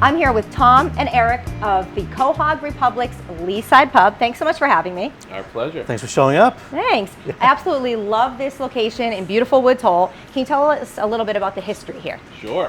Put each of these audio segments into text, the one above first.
I'm here with Tom and Eric of the Quahog Republic's Leeside Pub. Thanks so much for having me. Our pleasure. Thanks for showing up. Thanks. I absolutely love this location in beautiful Woods Hole. Can you tell us a little bit about the history here? Sure.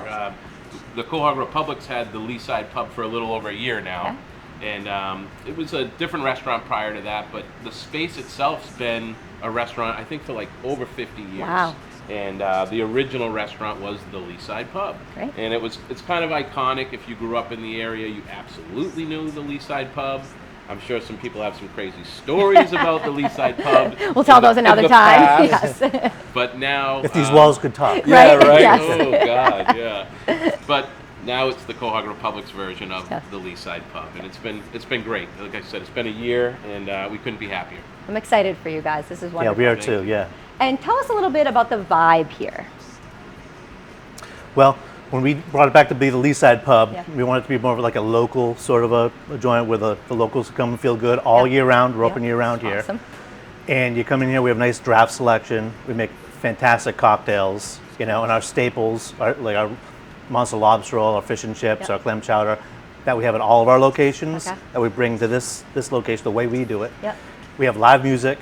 The Quahog Republic's had the Leeside Pub for a little over a year now. Okay. And it was a different restaurant prior to that, but the space itself's been a restaurant, I think, for like over 50 years. Wow. And the original restaurant was the Leeside Pub. Great. And it's kind of iconic. If you grew up in the area, you absolutely knew the Leeside Pub. I'm sure some people have some crazy stories about the Leeside Pub. We'll tell those another time. Yes. But now... If these walls could talk. Yeah, right? Yes. Oh, God, yeah. But now it's the Quahog Republic's version of the Leeside Pub. And it's been great. Like I said, it's been a year, and we couldn't be happier. I'm excited for you guys. This is wonderful. Yeah, we are too, yeah. And tell us a little bit about the vibe here. Well, when we brought it back to be the Leeside Pub, we wanted it to be more of like a local sort of a joint where the locals come and feel good all year round. We're open year round here. Awesome. And you come in here, we have nice draft selection. We make fantastic cocktails, and our staples, like our monster lobster roll, our fish and chips, our clam chowder, that we have at all of our locations, that we bring to this location the way we do it. We have live music,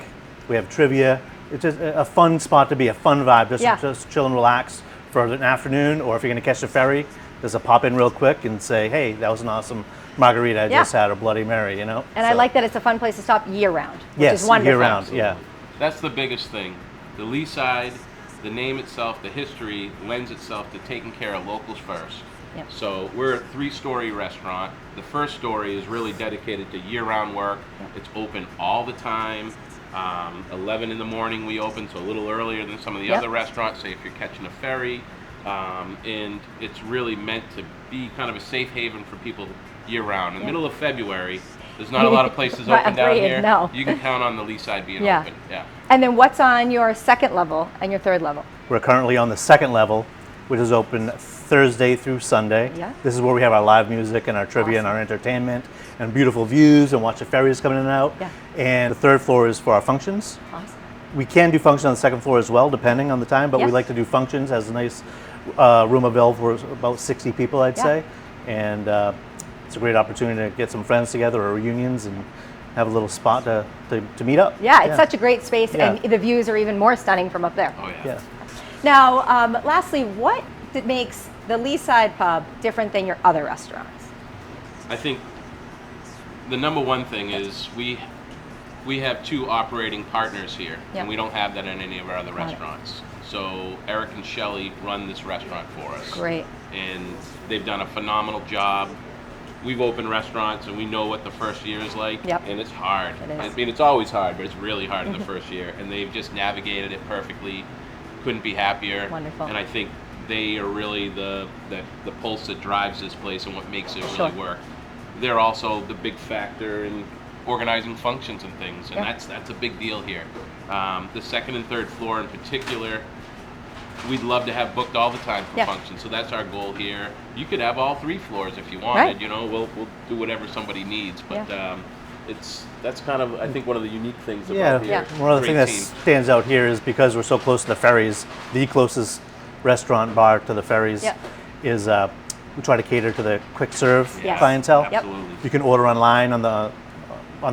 we have trivia. It's just a fun spot to be, a fun vibe, just chill and relax for an afternoon, or if you're going to catch the ferry, just pop in real quick and say, hey, that was an awesome margarita I just had, or Bloody Mary, And I like that it's a fun place to stop year round, which is wonderful. Year round, yeah. That's the biggest thing. The Leeside, the name itself, the history lends itself to taking care of locals first. So we're a 3-story restaurant. The first story is really dedicated to year-round work. It's open all the time. 11 in the morning we open, so a little earlier than some of the other restaurants, say if you're catching a ferry. And it's really meant to be kind of a safe haven for people year-round. In the middle of February, there's not a lot of places open down here. No. You can count on the Leeside being open. And then what's on your second level and your third level? We're currently on the second level, which is open Thursday through Sunday. This is where we have our live music and our trivia and our entertainment and beautiful views and watch the ferries coming in and out. And the third floor is for our functions. We can do functions on the second floor as well, depending on the time, but we like to do functions. Has a nice room available for about 60 people, I'd say. And it's a great opportunity to get some friends together or reunions and have a little spot to meet up. It's such a great space, and the views are even more stunning from up there. Oh, yeah. Now, lastly, what makes the Leeside Pub different than your other restaurants? I think the number one thing is we have 2 operating partners here, and we don't have that in any of our other restaurants. So Eric and Shelley run this restaurant for us. Great. And they've done a phenomenal job. We've opened restaurants and we know what the first year is like, and it's hard. I mean, it's always hard, but it's really hard in the first year, and they've just navigated it perfectly. Couldn't be happier. Wonderful. And I think they are really the pulse that drives this place and what makes it really work. They're also the big factor in organizing functions and things, and that's a big deal here. The second and third floor in particular, we'd love to have booked all the time for functions, so that's our goal here. You could have all 3 floors if you wanted. We'll do whatever somebody needs, but that's kind of, I think, one of the unique things about here. One of the things that stands out here is because we're so close to the ferries, the closest restaurant bar to the ferries is we try to cater to the quick serve clientele. Absolutely. You can order online on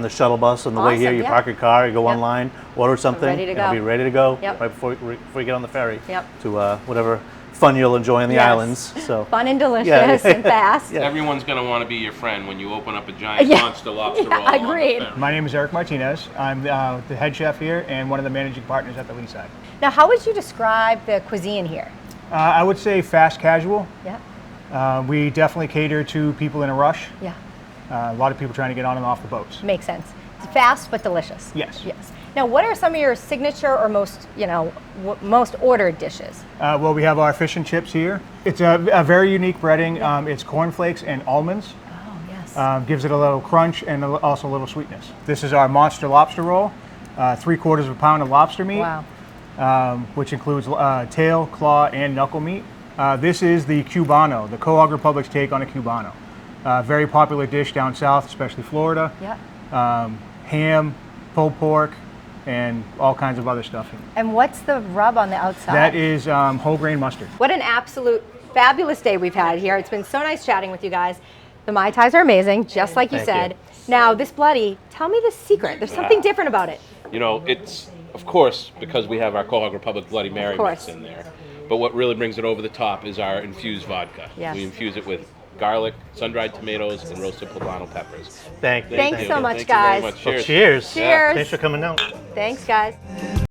the shuttle bus on the way here. You park your car, you go online, order something, and it'll be ready to go right before you get on the ferry to whatever fun you'll enjoy on the islands. So fun and delicious and fast. Everyone's going to want to be your friend when you open up a giant monster lobster roll. Agreed. My name is Eric Martinez. I'm the head chef here and one of the managing partners at the Leeside. Now, how would you describe the cuisine here? I would say fast casual. Yeah. We definitely cater to people in a rush. Yeah. A lot of people trying to get on and off the boats. Makes sense. It's fast but delicious. Yes. Yes. Now, what are some of your signature or most ordered dishes? Well, we have our fish and chips here. It's a very unique breading. It's cornflakes and almonds. Oh, yes. Gives it a little crunch and also a little sweetness. This is our monster lobster roll, 3/4 of a pound of lobster meat, which includes tail, claw, and knuckle meat. This is the Cubano, the Quahog Republic's take on a Cubano. Very popular dish down south, especially Florida. Ham, pulled pork, and all kinds of other stuff. And what's the rub on the outside? That is whole grain mustard. What an absolute fabulous day we've had here. It's been so nice chatting with you guys. The Mai Tais are amazing, just like you Thank said. you. Now, this bloody, tell me the secret. There's something different about it. You know, it's, of course, because we have our Quahog Republic Bloody Mary mix in there. But what really brings it over the top is our infused vodka. Yes. We infuse it with garlic, sun-dried tomatoes, and roasted poblano peppers. Thanks Thank so you. much, Thank guys. you very much. Well, Cheers. cheers. Cheers. Thanks for coming out. Thanks, guys.